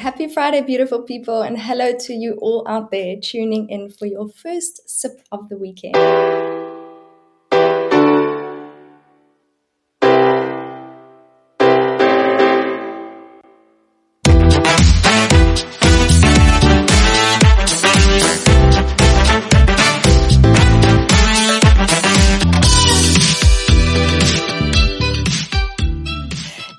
Happy Friday, beautiful people, and hello to you all out there tuning in for your first sip of the weekend.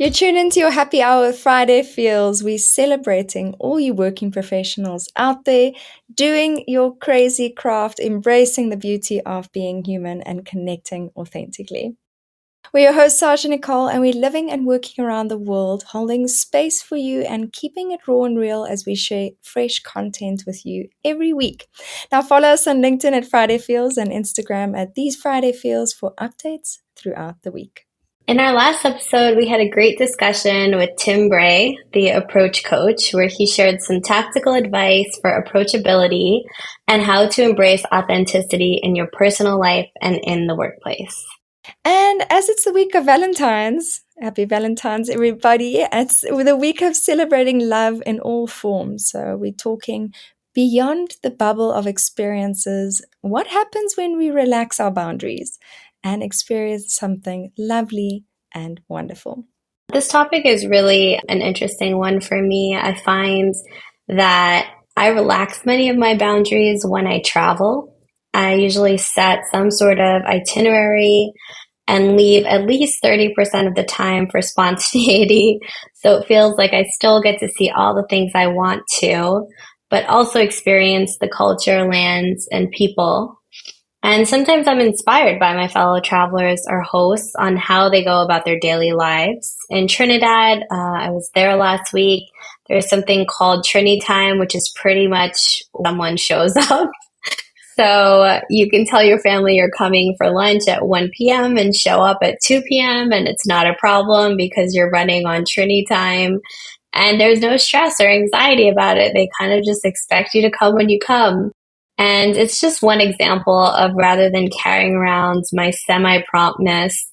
You tune into your happy hour with Friday Feels. We're celebrating all you working professionals out there doing your crazy craft, embracing the beauty of being human and connecting authentically. We're your hosts, Sasha Nicole, and we're living and working around the world, holding space for you and keeping it raw and real as we share fresh content with you every week. Now follow us on LinkedIn at Friday Feels and Instagram at These Friday Feels for updates throughout the week. In our last episode, we had a great discussion with Tim Bray, the approach coach, where he shared some tactical advice for approachability and how to embrace authenticity in your personal life and in the workplace. And as it's the week of Valentines, happy Valentines, everybody. It's the week of celebrating love in all forms. So we're talking beyond the bubble of experiences. What happens when we relax our boundaries and experience something lovely and wonderful? This topic is really an interesting one for me. I find that I relax many of my boundaries when I travel. I usually set some sort of itinerary and leave at least 30% of the time for spontaneity. So it feels like I still get to see all the things I want to, but also experience the culture, lands, and people. And sometimes I'm inspired by my fellow travelers or hosts on how they go about their daily lives. In Trinidad, I was there last week. There's something called Trini time, which is pretty much someone shows up. So you can tell your family you're coming for lunch at 1 p.m. and show up at 2 p.m. and it's not a problem because you're running on Trini time. And there's no stress or anxiety about it. They kind of just expect you to come when you come. And it's just one example of rather than carrying around my semi-promptness,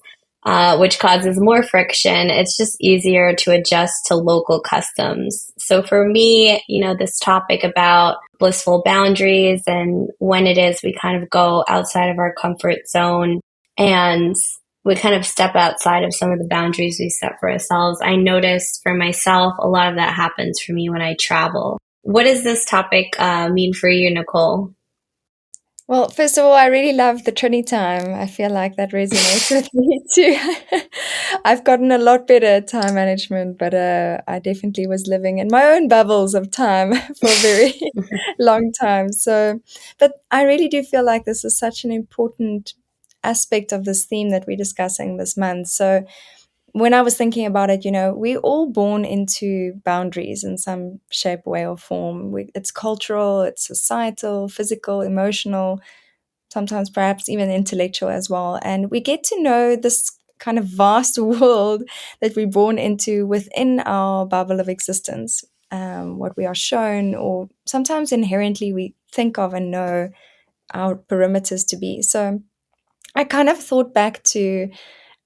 which causes more friction, it's just easier to adjust to local customs. So for me, this topic about blissful boundaries and when it is we kind of go outside of our comfort zone and we kind of step outside of some of the boundaries we set for ourselves. I noticed for myself, a lot of that happens for me when I travel. What does this topic mean for you, Nicole? Well, first of all, I really love the Trini time. I feel like that resonates with me too. I've gotten a lot better at time management, but I definitely was living in my own bubbles of time for a very long time. So, but I really do feel like this is such an important aspect of this theme that we're discussing this month. So, when I was thinking about it, we're all born into boundaries in some shape, way, or form. It's cultural, it's societal, physical, emotional, sometimes perhaps even intellectual as well. And we get to know this kind of vast world that we're born into within our bubble of existence, what we are shown, or sometimes inherently we think of and know our perimeters to be. So I kind of thought back to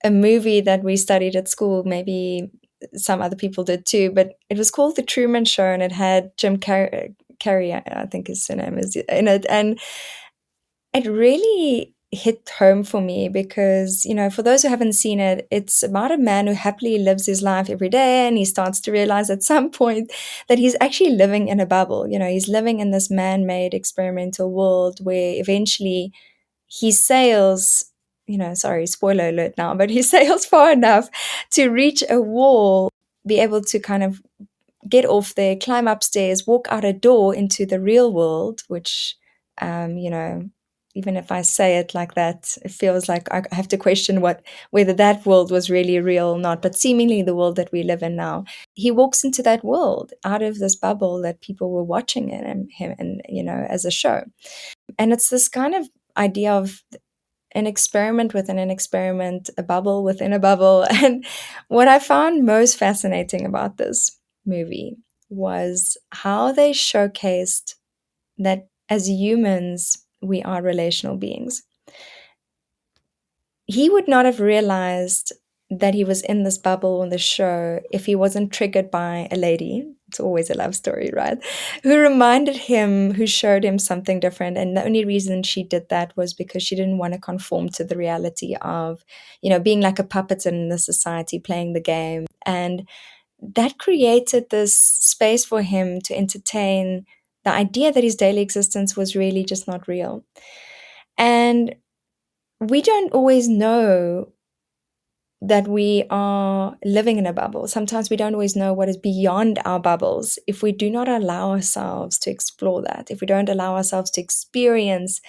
a movie that we studied at school. Maybe some other people did too, but it was called The Truman Show, and it had Jim Carrey, I think his name is in it, and it really hit home for me because, for those who haven't seen it, it's about a man who happily lives his life every day, and he starts to realize at some point that he's actually living in a bubble. He's living in this man-made experimental world where eventually he sails, sorry, spoiler alert now, but he sails far enough to reach a wall, be able to kind of get off there, climb upstairs, walk out a door into the real world, which, even if I say it like that, it feels like I have to question whether that world was really real or not, but seemingly the world that we live in now. He walks into that world out of this bubble that people were watching him and, as a show. And it's this kind of idea of an experiment within an experiment, a bubble within a bubble. And what I found most fascinating about this movie was how they showcased that as humans, we are relational beings. He would not have realized that he was in this bubble in the show if he wasn't triggered by a lady It's always a love story, right? Who reminded him, who showed him something different. And the only reason she did that was because she didn't want to conform to the reality of, being like a puppet in the society, playing the game. And that created this space for him to entertain the idea that his daily existence was really just not real. And we don't always know that we are living in a bubble. Sometimes we don't always know what is beyond our bubbles if we do not allow ourselves to explore that, if we don't allow ourselves to experience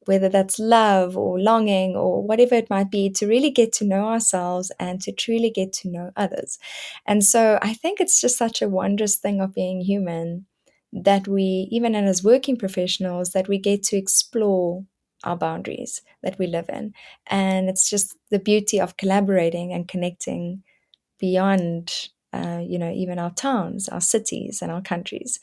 whether that's love or longing or whatever it might be, to really get to know ourselves and to truly get to know others. And so I think it's just such a wondrous thing of being human that we, even as working professionals, that we get to explore our boundaries that we live in. And it's just the beauty of collaborating and connecting beyond, even our towns, our cities, and our countries.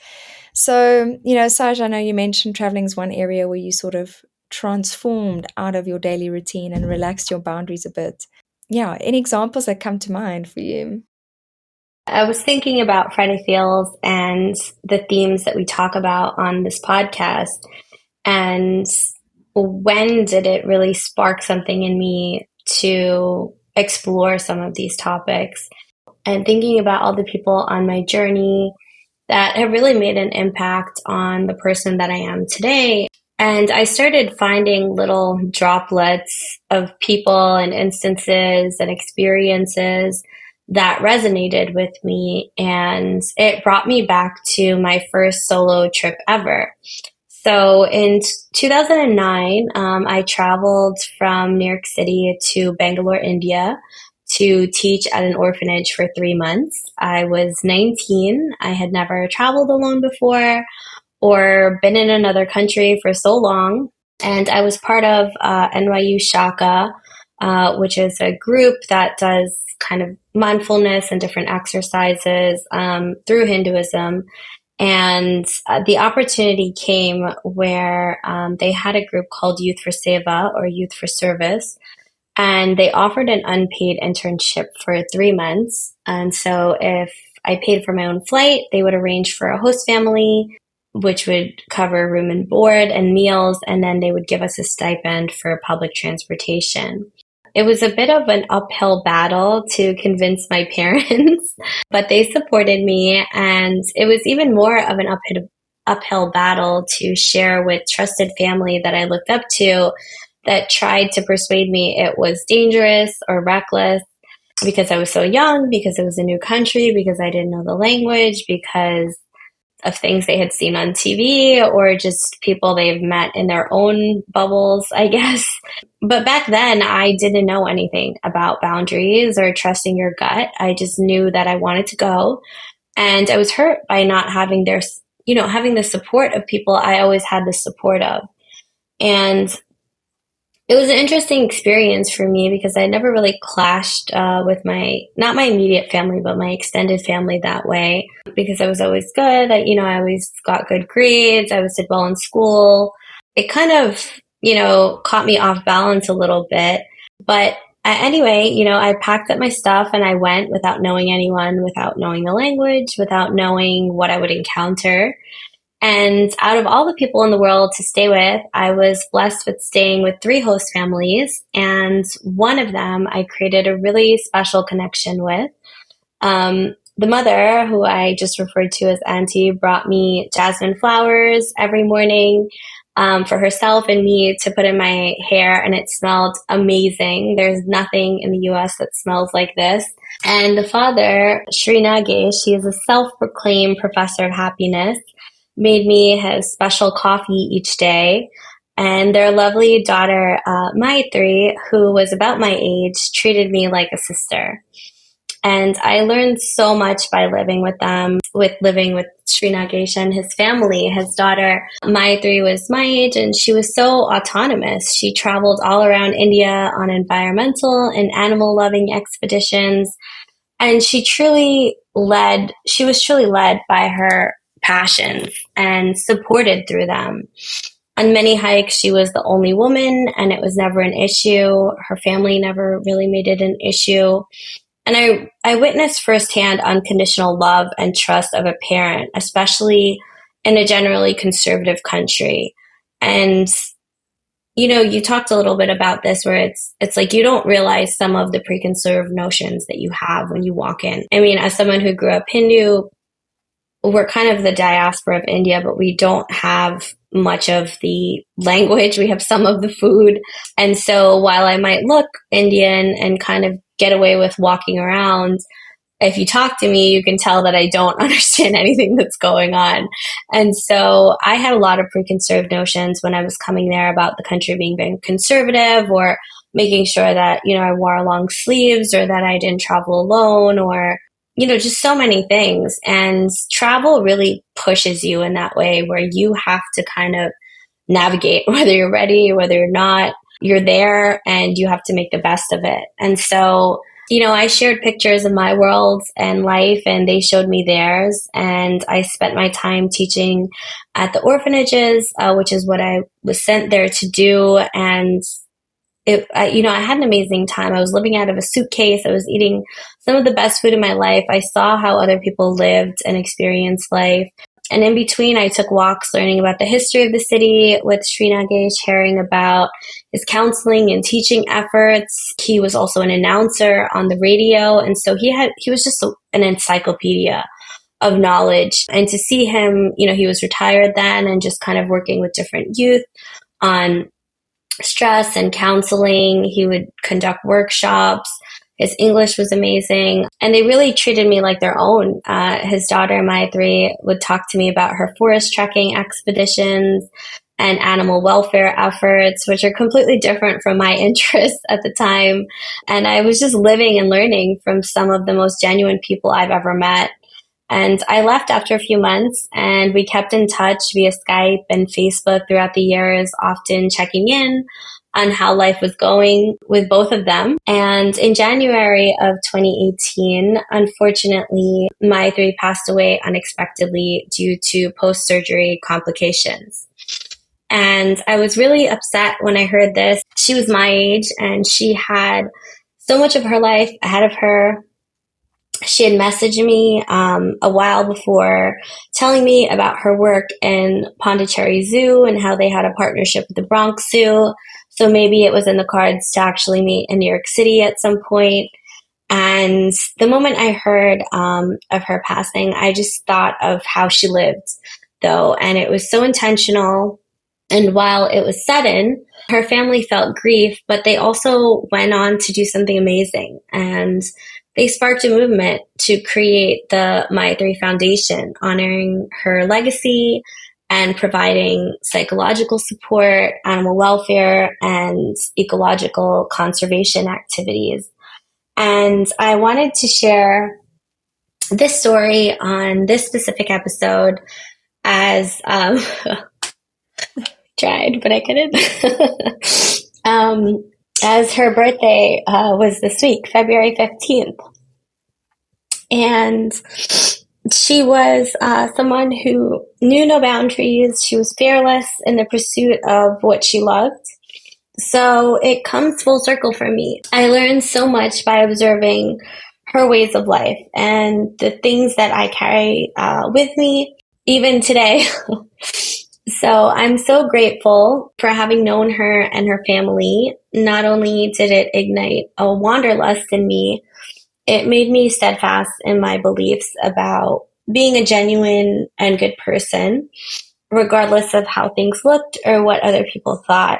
So, Saj, I know you mentioned traveling is one area where you sort of transformed out of your daily routine and relaxed your boundaries a bit. Yeah, any examples that come to mind for you? I was thinking about Friday Feels and the themes that we talk about on this podcast. And when did it really spark something in me to explore some of these topics? And thinking about all the people on my journey that have really made an impact on the person that I am today. And I started finding little droplets of people and instances and experiences that resonated with me. And it brought me back to my first solo trip ever. So in 2009, I traveled from New York City to Bangalore, India to teach at an orphanage for 3 months. I was 19. I had never traveled alone before or been in another country for so long. And I was part of NYU Shaka, which is a group that does kind of mindfulness and different exercises through Hinduism. And the opportunity came where they had a group called Youth for Seva or Youth for Service. And they offered an unpaid internship for 3 months. And so if I paid for my own flight, they would arrange for a host family, which would cover room and board and meals. And then they would give us a stipend for public transportation. It was a bit of an uphill battle to convince my parents, but they supported me. And it was even more of an uphill battle to share with trusted family that I looked up to that tried to persuade me it was dangerous or reckless because I was so young, because it was a new country, because I didn't know the language, because of things they had seen on TV or just people they've met in their own bubbles, I guess. But back then, I didn't know anything about boundaries or trusting your gut. I just knew that I wanted to go. And I was hurt by not having having the support of people I always had the support of. And it was an interesting experience for me because I never really clashed with not my immediate family, but my extended family that way because I was always good. I always got good grades. I always did well in school. It kind of, caught me off balance a little bit. But anyway, I packed up my stuff and I went without knowing anyone, without knowing the language, without knowing what I would encounter. And out of all the people in the world to stay with, I was blessed with staying with 3 host families. And one of them I created a really special connection with. The mother, who I just referred to as Auntie, brought me jasmine flowers every morning for herself and me to put in my hair. And it smelled amazing. There's nothing in the US that smells like this. And the father, Sri Nagesh, he is a self-proclaimed professor of happiness, made me his special coffee each day. And their lovely daughter, Mythree, who was about my age, treated me like a sister. And I learned so much by living with them, living with Sri Nagesh and his family. His daughter, Mythree, was my age, and she was so autonomous. She traveled all around India on environmental and animal-loving expeditions. And she was truly led by her passions and supported through them. On many hikes, she was the only woman, and it was never an issue. Her family never really made it an issue. And I witnessed firsthand unconditional love and trust of a parent, especially in a generally conservative country. And you talked a little bit about this where it's like you don't realize some of the preconceived notions that you have when you walk in. I mean, as someone who grew up Hindu, we're kind of the diaspora of India, but we don't have much of the language. We have some of the food. And so while I might look Indian and kind of get away with walking around, if you talk to me, you can tell that I don't understand anything that's going on. And so I had a lot of preconceived notions when I was coming there about the country being very conservative, or making sure that, I wore long sleeves, or that I didn't travel alone, or, just so many things. And travel really pushes you in that way where you have to kind of navigate whether you're ready, whether you're not. You're there and you have to make the best of it. And so I shared pictures of my world and life, and they showed me theirs. And I spent my time teaching at the orphanages, which is what I was sent there to do. And I had an amazing time. I was living out of a suitcase. I was eating some of the best food in my life. I saw how other people lived and experienced life. And in between, I took walks learning about the history of the city with Trini, sharing about his counseling and teaching efforts. He was also an announcer on the radio. And so he was just an encyclopedia of knowledge. And to see him, he was retired then and just kind of working with different youth on stress and counseling. He would conduct workshops. His English was amazing. And they really treated me like their own. His daughter, Mythree, would talk to me about her forest trekking expeditions and animal welfare efforts, which are completely different from my interests at the time. And I was just living and learning from some of the most genuine people I've ever met. And I left after a few months, and we kept in touch via Skype and Facebook throughout the years, often checking in on how life was going with both of them. And in January of 2018, unfortunately, Mythree passed away unexpectedly due to post-surgery complications. And I was really upset when I heard this. She was my age, and she had so much of her life ahead of her. She had messaged me a while before, telling me about her work in Pondicherry Zoo and how they had a partnership with the Bronx Zoo. So maybe it was in the cards to actually meet in New York City at some point. And the moment I heard of her passing, I just thought of how she lived, though. And it was so intentional. And while it was sudden, her family felt grief, but they also went on to do something amazing. And they sparked a movement to create the Mythree Foundation, honoring her legacy and providing psychological support, animal welfare, and ecological conservation activities. And I wanted to share this story on this specific episode as tried, but I couldn't. As her birthday was this week, February 15th. And she was someone who knew no boundaries. She was fearless in the pursuit of what she loved. So it comes full circle for me. I learned so much by observing her ways of life and the things that I carry with me even today. So I'm so grateful for having known her and her family. Not only did it ignite a wanderlust in me, it made me steadfast in my beliefs about being a genuine and good person, regardless of how things looked or what other people thought.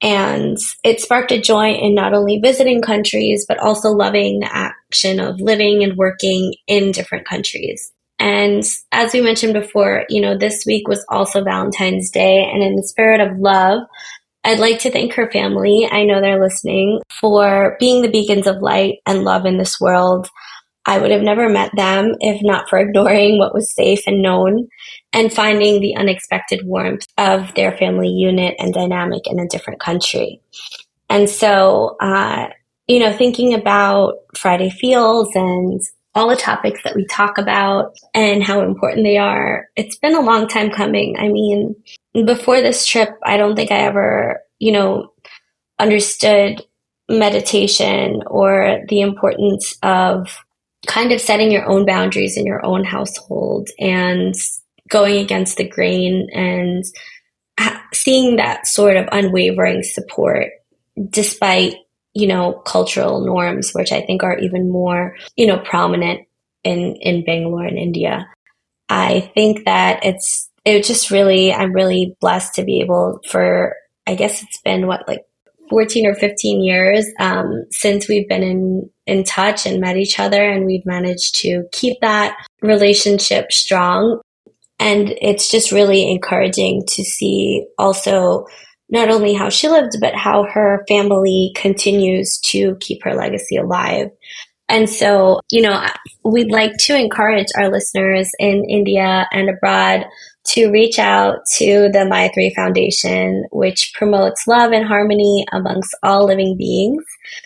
And it sparked a joy in not only visiting countries, but also loving the action of living and working in different countries. And as we mentioned before, this week was also Valentine's Day. And in the spirit of love, I'd like to thank her family, I know they're listening, for being the beacons of light and love in this world. I would have never met them if not for ignoring what was safe and known and finding the unexpected warmth of their family unit and dynamic in a different country. And so, thinking about Friday Feels and all the topics that we talk about and how important they are, it's been a long time coming. I mean, before this trip, I don't think I ever, understood meditation or the importance of kind of setting your own boundaries in your own household and going against the grain and seeing that sort of unwavering support despite, cultural norms, which I think are even more, prominent in Bangalore in India. I think that it just really, I'm really blessed to be able for, I guess it's been what, like 14 or 15 years since we've been in touch and met each other, and we've managed to keep that relationship strong. And it's just really encouraging to see also not only how she lived, but how her family continues to keep her legacy alive. And so, we'd like to encourage our listeners in India and abroad to reach out to the Mythree Foundation, which promotes love and harmony amongst all living beings.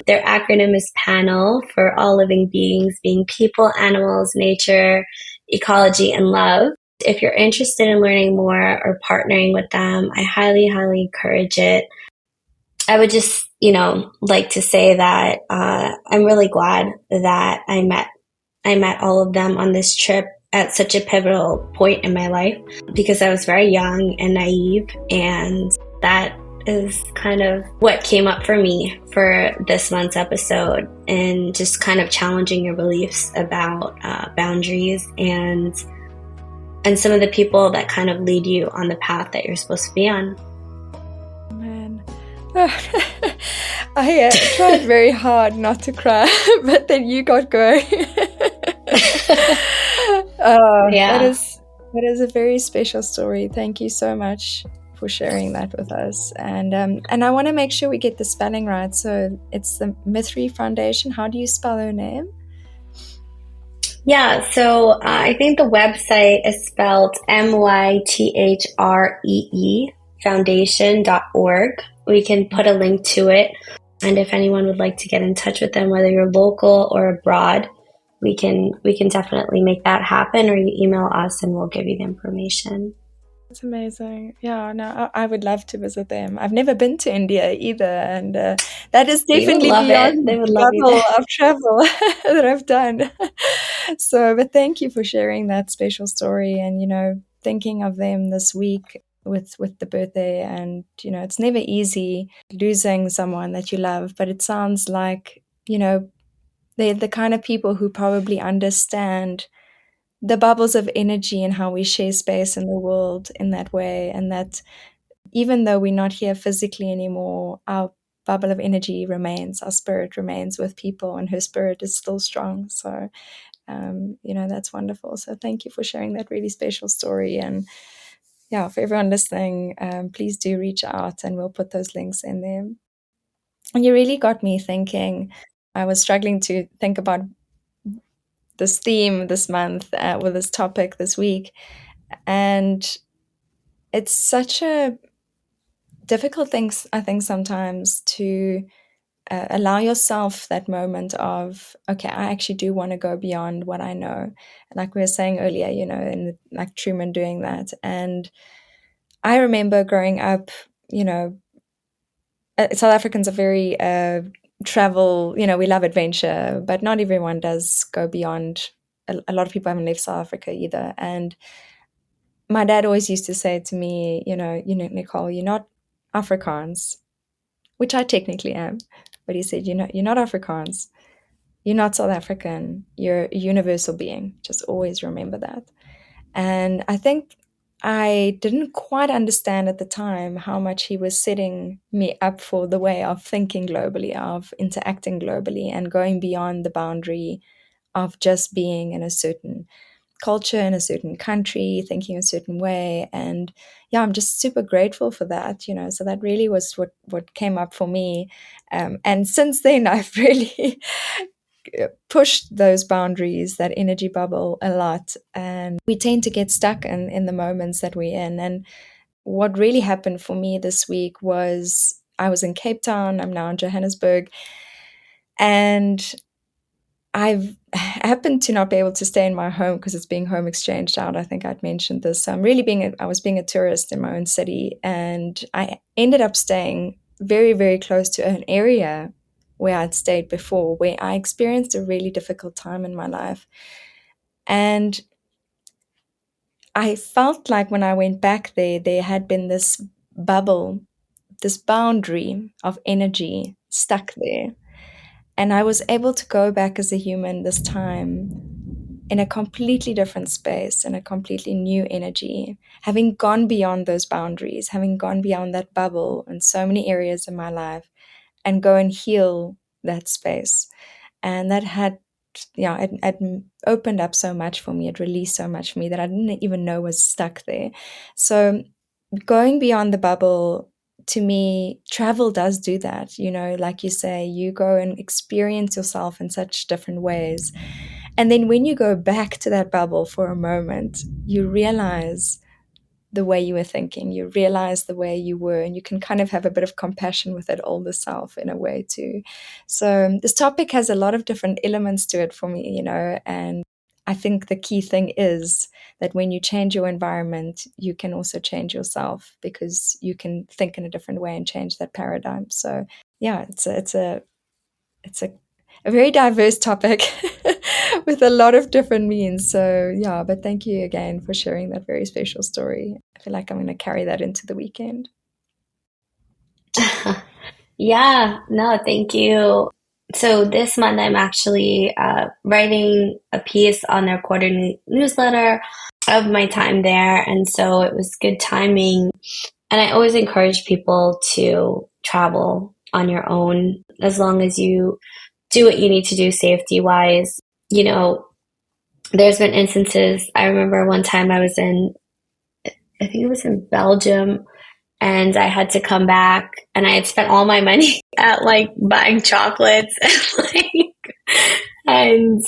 Their acronym is PANEL, for all living beings, being people, animals, nature, ecology, and love. If you're interested in learning more or partnering with them, I highly, highly encourage it. I would just, like to say that I'm really glad that I met all of them on this trip at such a pivotal point in my life because I was very young and naive, and that is kind of what came up for me for this month's episode, and just kind of challenging your beliefs about boundaries and some of the people that kind of lead you on the path that you're supposed to be on. Man. I tried very hard not to cry, but then you got going. Yeah. That is a very special story. Thank you so much for sharing that with us. And I want to make sure we get the spelling right. So it's the Mythree Foundation. How do you spell her name? Yeah, so I think the website is spelled Mythree foundation.org. We can put a link to it. And if anyone would like to get in touch with them, whether you're local or abroad, we can definitely make that happen, or you email us and we'll give you the information. That's amazing. Yeah, no, I would love to visit them. I've never been to India either, and that is They would definitely love it. beyond They would the love you level there. of travel that I've done. So, but thank you for sharing that special story, and thinking of them this week with the birthday. And it's never easy losing someone that you love, but it sounds like they're the kind of people who probably understand the bubbles of energy and how we share space in the world in that way. And that even though we're not here physically anymore, our bubble of energy remains, our spirit remains with people, and her spirit is still strong. So, that's wonderful. So thank you for sharing that really special story. And yeah, for everyone listening, please do reach out, and we'll put those links in there. And you really got me thinking. I was struggling to think about this theme this month, with this topic this week. And it's such a difficult thing, I think, sometimes to allow yourself that moment of, okay, I actually do want to go beyond what I know. Like we were saying earlier, and like Truman doing that. And I remember growing up, South Africans are very travel, we love adventure, but not everyone does go beyond. A lot of people haven't left South Africa either. And my dad always used to say to me, Nicole, you're not Afrikaans, which I technically am. But he said, you're not Afrikaans. You're not South African. You're a universal being. Just always remember that. And I think I didn't quite understand at the time how much he was setting me up for the way of thinking globally, of interacting globally, and going beyond the boundary of just being in a certain culture in a certain country, thinking a certain way. And yeah, I'm just super grateful for that, so that really was what came up for me. And since then, I've really pushed those boundaries, that energy bubble, a lot. And we tend to get stuck in the moments that we're in. And what really happened for me this week was I was in Cape Town. I'm now in Johannesburg. And I've happened to not be able to stay in my home because it's being home exchanged out. I think I'd mentioned this. So I was being a tourist in my own city, and I ended up staying very, very close to an area where I'd stayed before, where I experienced a really difficult time in my life. And I felt like when I went back there, there had been this bubble, this boundary of energy stuck there. And I was able to go back as a human this time in a completely different space, in a completely new energy, having gone beyond those boundaries, having gone beyond that bubble in so many areas in my life, and go and heal that space. And that had, it opened up so much for me. It released so much for me that I didn't even know was stuck there. So going beyond the bubble, to me, travel does do that. Like you say, you go and experience yourself in such different ways. And then when you go back to that bubble for a moment, you realize the way you were thinking, you realize the way you were, and you can kind of have a bit of compassion with that older self in a way too. So this topic has a lot of different elements to it for me, and I think the key thing is that when you change your environment, you can also change yourself, because you can think in a different way and change that paradigm. So yeah, it's a very diverse topic with a lot of different means. So yeah, but thank you again for sharing that very special story. I feel like I'm going to carry that into the weekend. Yeah, no, thank you. So this month I'm actually writing a piece on their quarterly newsletter of my time there. And so it was good timing. And I always encourage people to travel on your own as long as you do what you need to do safety wise. You know, there's been instances. I remember one time I was I think it was in Belgium, and I had to come back, and I had spent all my money at like buying chocolates and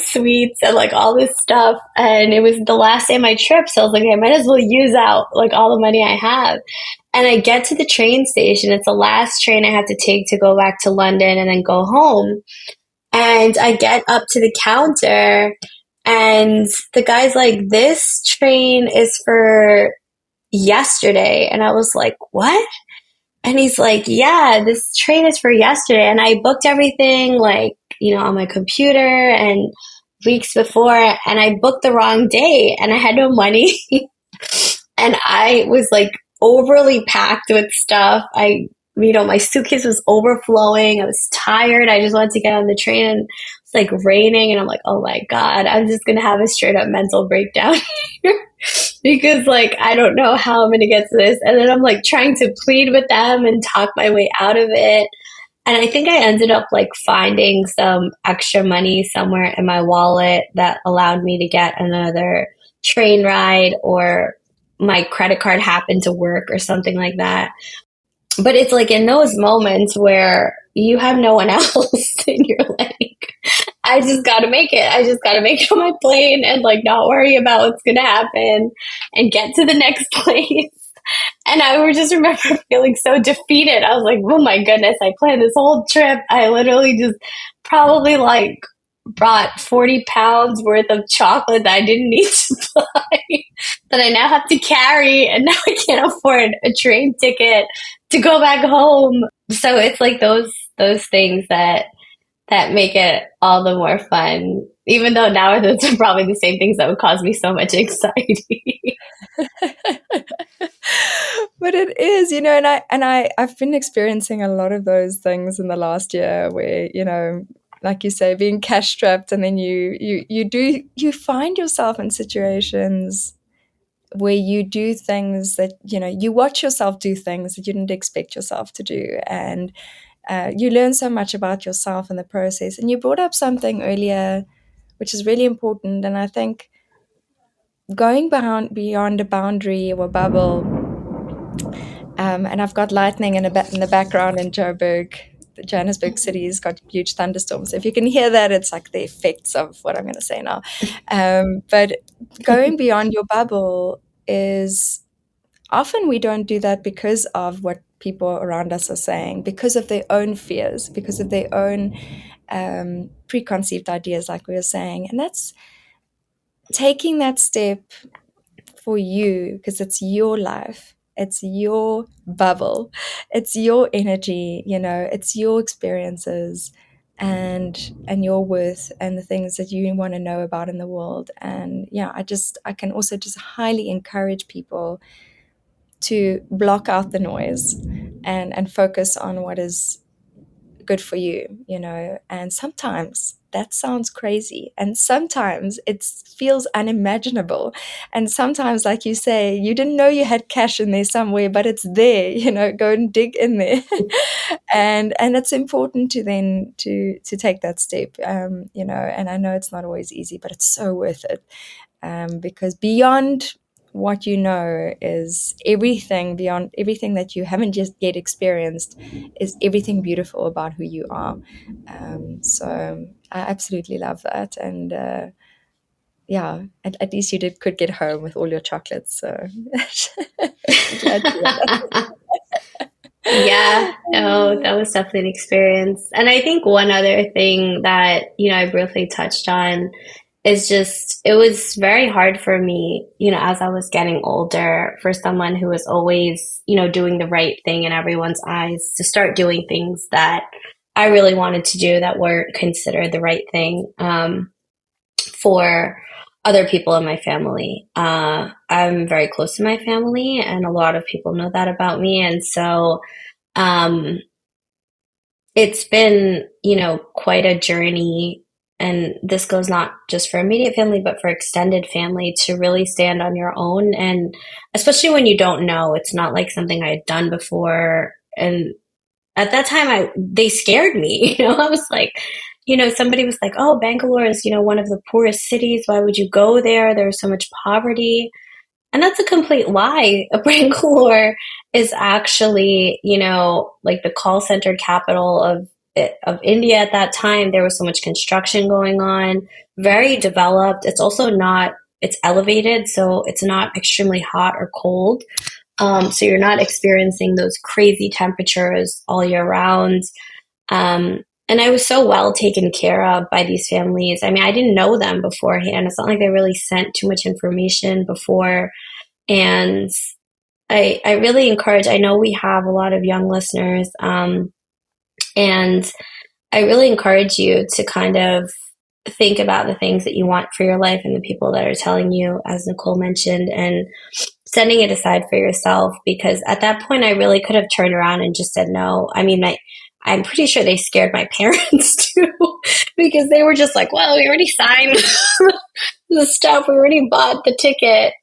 sweets and like all this stuff. And it was the last day of my trip, so I was like, I might as well use out like all the money I have. And I get to the train station. It's the last train I have to take to go back to London and then go home. And I get up to the counter, and the guy's like, "This train is for yesterday." And I was like, "What?" And he's like, "Yeah, this train is for yesterday." And I booked everything like, on my computer and weeks before, and I booked the wrong day and I had no money. And I was like overly packed with stuff. My suitcase was overflowing. I was tired. I just wanted to get on the train, and it's like raining. And I'm like, oh my God, I'm just going to have a straight up mental breakdown here because like, I don't know how I'm going to get to this. And then I'm like trying to plead with them and talk my way out of it. And I think I ended up like finding some extra money somewhere in my wallet that allowed me to get another train ride, or my credit card happened to work or something like that. But it's like in those moments where you have no one else and you're like, I just got to make it. I just got to make it on my plane and like not worry about what's going to happen and get to the next place. And I would just remember feeling so defeated. I was like, oh my goodness, I planned this whole trip. I literally just probably like brought 40 pounds worth of chocolate that I didn't need to buy that I now have to carry. And now I can't afford a train ticket to go back home. So it's like those things that make it all the more fun. Even though now those are probably the same things that would cause me so much anxiety. But it is, I've been experiencing a lot of those things in the last year where, like you say, being cash strapped, and then you find yourself in situations where you do things that, you watch yourself do things that you didn't expect yourself to do. And you learn so much about yourself in the process. And you brought up something earlier, which is really important. And I think going beyond a boundary or a bubble, and I've got lightning in the background in Joburg. The Johannesburg city's got huge thunderstorms. So if you can hear that, it's like the effects of what I'm going to say now. But going beyond your bubble is often we don't do that because of what people around us are saying, because of their own fears, because of their own preconceived ideas, like we were saying. And that's taking that step for you, because it's your life, It's your bubble. It's your energy, it's your experiences and your worth and the things that you want to know about in the world. And yeah, I can also just highly encourage people to block out the noise and focus on what is good for you, and sometimes that sounds crazy and sometimes it feels unimaginable, and sometimes, like you say, you didn't know you had cash in there somewhere, but it's there. Go and dig in there. And it's important to then to take that step, and I know it's not always easy, but it's so worth it, because beyond what you know is everything, beyond everything that you haven't just yet experienced is everything beautiful about who you are. So I absolutely love that. And yeah, at least you could get home with all your chocolates. So glad to hear that. Yeah, no, that was definitely an experience. And I think one other thing that, I briefly touched on is just, it was very hard for me, as I was getting older, for someone who was always, doing the right thing in everyone's eyes, to start doing things that I really wanted to do that weren't considered the right thing. For other people in my family. I'm very close to my family, and a lot of people know that about me. And so um, it's been, quite a journey. And this goes not just for immediate family, but for extended family, to really stand on your own. And especially when you don't know, it's not like something I had done before. And at that time, they scared me. I was like, somebody was like, "Oh, Bangalore is, one of the poorest cities. Why would you go there? There's so much poverty." And that's a complete lie. Bangalore is actually, like the call center capital of India at that time. There was so much construction going on, very developed. It's also not, it's elevated, so it's not extremely hot or cold. So you're not experiencing those crazy temperatures all year round. And I was so well taken care of by these families. I mean, I didn't know them beforehand. It's not like they really sent too much information before. And I really encourage, I know we have a lot of young listeners, and I really encourage you to kind of think about the things that you want for your life and the people that are telling you, as Nicole mentioned, and setting it aside for yourself. Because at that point, I really could have turned around and just said no. I mean, I'm pretty sure they scared my parents too, because they were just like, "Well, we already signed the stuff. We already bought the ticket."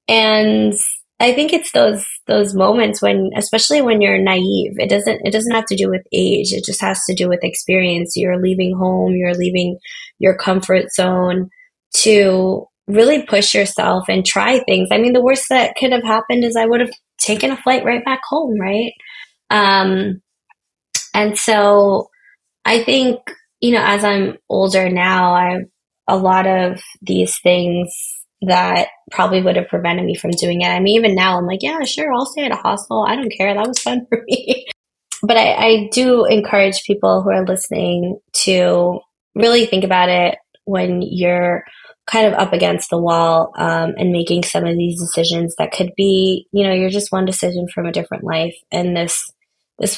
And I think it's those moments when, especially when you're naive, it doesn't have to do with age. It just has to do with experience. You're leaving home, you're leaving your comfort zone to really push yourself and try things. I mean, the worst that could have happened is I would have taken a flight right back home, right? Um, and so I think, as I'm older now, I've a lot of these things that probably would have prevented me from doing it. I mean, even now, I'm like, yeah, sure, I'll stay at a hostel. I don't care. That was fun for me. But I do encourage people who are listening to really think about it when you're kind of up against the wall, and making some of these decisions that could be, you're just one decision from a different life. And this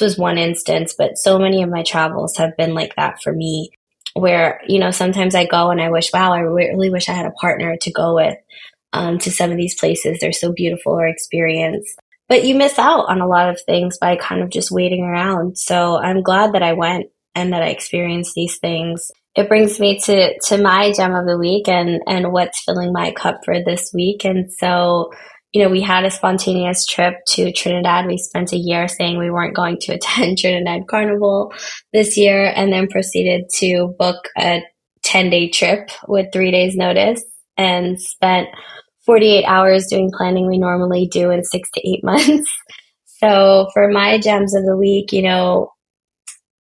was one instance, but so many of my travels have been like that for me, where, sometimes I go and I wish, wow, I really wish I had a partner to go with, to some of these places. They're so beautiful or experience. But you miss out on a lot of things by kind of just waiting around. So I'm glad that I went and that I experienced these things. It brings me to my gem of the week, and what's filling my cup for this week. And so, we had a spontaneous trip to Trinidad. We spent a year saying we weren't going to attend Trinidad Carnival this year, and then proceeded to book a 10-day trip with 3 days notice, and spent 48 hours doing planning we normally do in 6 to 8 months. So for my gems of the week,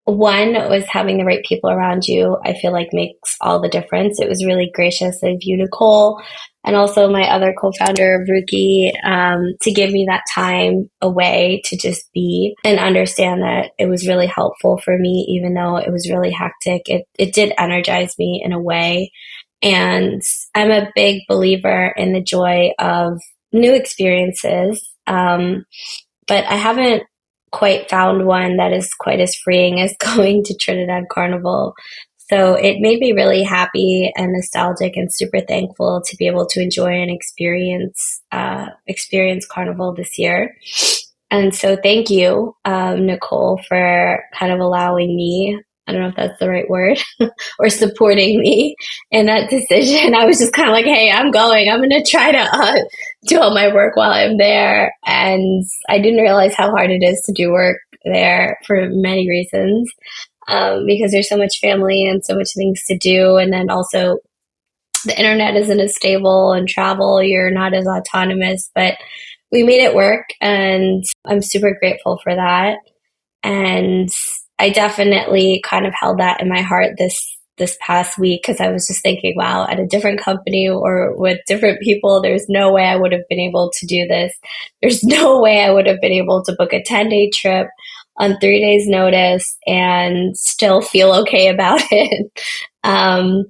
one was having the right people around you. I feel like makes all the difference. It was really gracious of you, Nicole, and also my other co-founder, Ruki, to give me that time away to just be and understand that it was really helpful for me, even though it was really hectic. It did energize me in a way. And I'm a big believer in the joy of new experiences. But I haven't quite found one that is quite as freeing as going to Trinidad Carnival. So it made me really happy and nostalgic and super thankful to be able to enjoy and experience Carnival this year. And so thank you, Nicole, for kind of allowing me, I don't know if that's the right word, or supporting me in that decision. I was just kind of like, hey, I'm going. I'm going to try to do all my work while I'm there. And I didn't realize how hard it is to do work there for many reasons, because there's so much family and so much things to do. And then also the internet isn't as stable, and travel, you're not as autonomous, but we made it work, and I'm super grateful for that. And I definitely kind of held that in my heart this past week, because I was just thinking, wow, at a different company or with different people, there's no way I would have been able to do this. There's no way I would have been able to book a 10-day trip on 3 days notice and still feel okay about it. Um,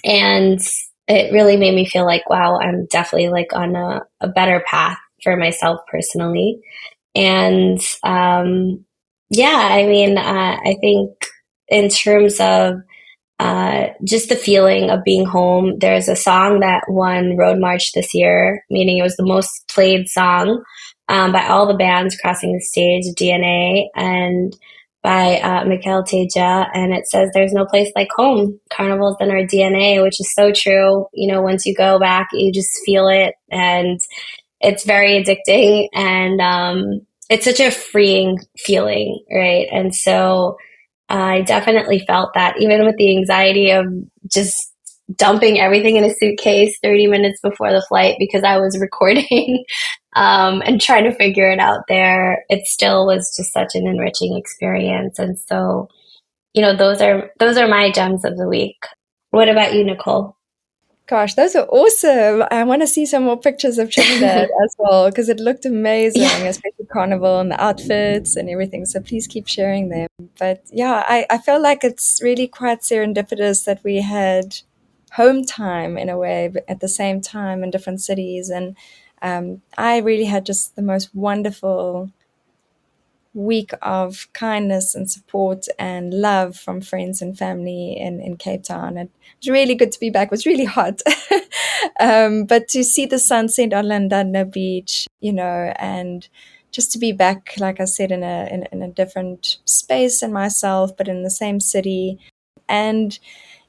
and it really made me feel like, wow, I'm definitely like on a better path for myself personally. And yeah, I mean, I think in terms of just the feeling of being home, there's a song that won Road March this year, meaning it was the most played song by all the bands crossing the stage, DNA, and by Mikhail Teja. And it says, there's no place like home. Carnival's in our DNA, which is so true. You know, once you go back, you just feel it. And it's very addicting, and it's such a freeing feeling, right? And so I definitely felt that, even with the anxiety of just dumping everything in a suitcase 30 minutes before the flight because I was recording and trying to figure it out there. It still was just such an enriching experience. And so, you know, those are my gems of the week. What about you, Nicole? Gosh, those are awesome. I want to see some more pictures of Trinidad as well because it looked amazing, Yeah. especially Carnival and the outfits and everything. So please keep sharing them. But yeah, I feel like it's really quite serendipitous that we had home time in a way, but at the same time in different cities. And I really had just the most wonderful week of kindness and support and love from friends and family in Cape Town. It was really good to be back. It was really hot. But to see the sunset on Llandudno Beach, you know, and just to be back, like I said, in a different space in myself, but in the same city. And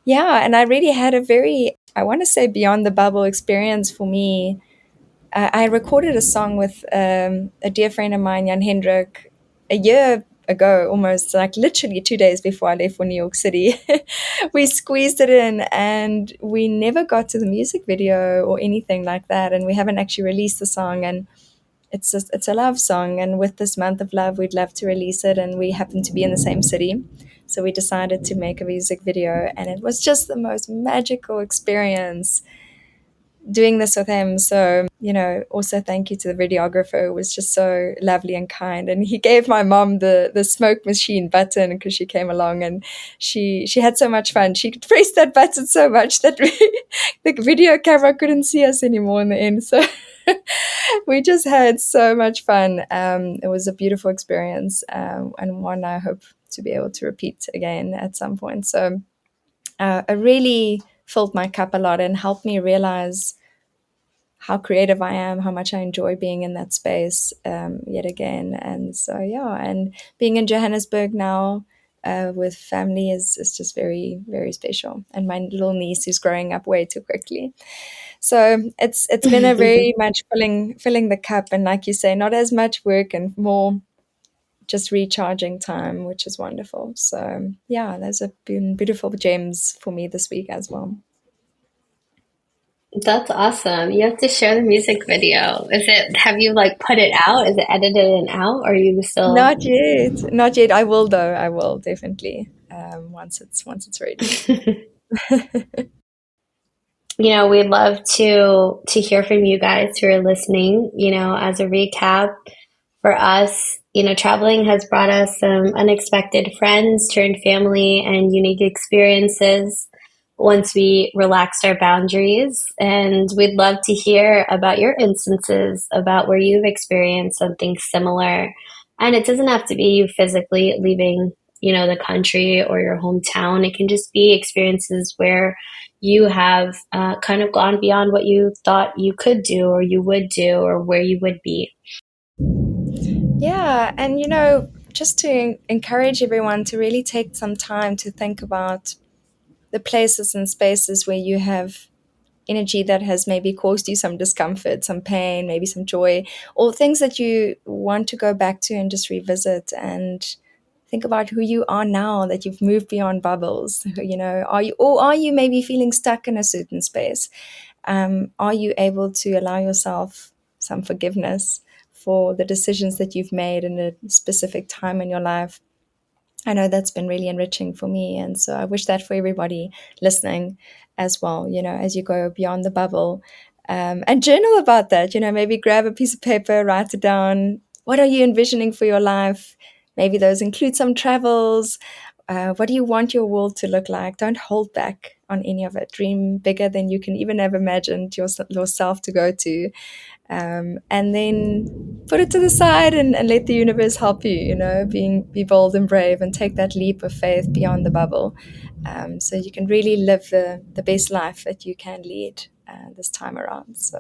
yeah, and I really had a very, I want to say, beyond the bubble experience for me. I recorded a song with a dear friend of mine, Jan Hendrik, a year ago, almost like literally 2 days before I left for New York City. We squeezed it in, and we never got to the music video or anything like that. And we haven't actually released the song. And it's a love song. And with this month of love, we'd love to release it. And we happen to be in the same city. So we decided to make a music video. And it was just the most magical experience doing this with him. So, you know, also thank you to the videographer who was just so lovely and kind. And he gave my mom the smoke machine button because she came along, and she had so much fun. She pressed that button so much that the video camera couldn't see us anymore in the end. So we just had so much fun. It was a beautiful experience, and one I hope to be able to repeat again at some point. So it really filled my cup a lot and helped me realize how creative I am, how much I enjoy being in that space yet again. And so, yeah, and being in Johannesburg now with family is just very, very special. And my little niece who's growing up way too quickly. So it's been a very much filling the cup. And like you say, not as much work and more just recharging time, which is wonderful. So yeah, those have been beautiful gems for me this week as well. That's awesome. You have to share the music video. Have you like put it out? Is it edited and out, or are you still? Not yet. Not yet. I will though. I will definitely once it's ready. You know, we'd love to hear from you guys who are listening. You know, as a recap for us, you know, traveling has brought us some unexpected friends, turned family, and unique experiences. once we relaxed our boundaries. And we'd love to hear about your instances, about where you've experienced something similar. And it doesn't have to be you physically leaving, the country or your hometown. It can just be experiences where you have kind of gone beyond what you thought you could do or you would do or where you would be. Yeah, and just to encourage everyone to really take some time to think about the places and spaces where you have energy that has maybe caused you some discomfort, some pain, maybe some joy, or things that you want to go back to and just revisit and think about who you are now that you've moved beyond bubbles. Are you maybe feeling stuck in a certain space? Are you able to allow yourself some forgiveness for the decisions that you've made in a specific time in your life? I know that's been really enriching for me. And so I wish that for everybody listening as well, as you go beyond the bubble. And journal about that, maybe grab a piece of paper, write it down. What are you envisioning for your life? Maybe those include some travels. What do you want your world to look like? Don't hold back on any of it. Dream bigger than you can even have imagined yourself to go to, and then put it to the side and let the universe help you. Be bold and brave and take that leap of faith beyond the bubble, so you can really live the best life that you can lead this time around. So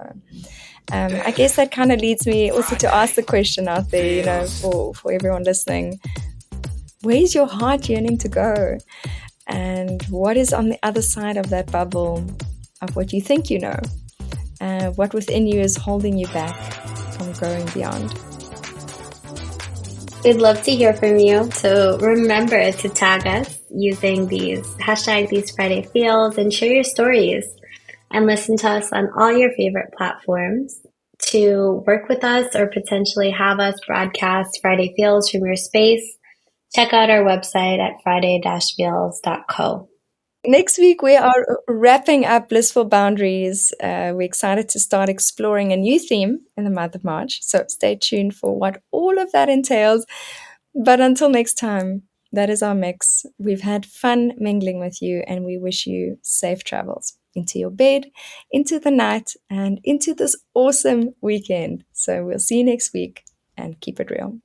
I guess that kind of leads me also to ask the question out there, for everyone listening: where's your heart yearning to go? And what is on the other side of that bubble of what you think you know? What within you is holding you back from growing beyond? We'd love to hear from you. So remember to tag us using these Friday feels and share your stories and listen to us on all your favorite platforms. To work with us or potentially have us broadcast Friday feels from your space, check out our website at friday-feels.co. Next week, we are wrapping up Blissful Boundaries. We're excited to start exploring a new theme in the month of March. So stay tuned for what all of that entails. But until next time, that is our mix. We've had fun mingling with you, and we wish you safe travels into your bed, into the night, and into this awesome weekend. So we'll see you next week, and keep it real.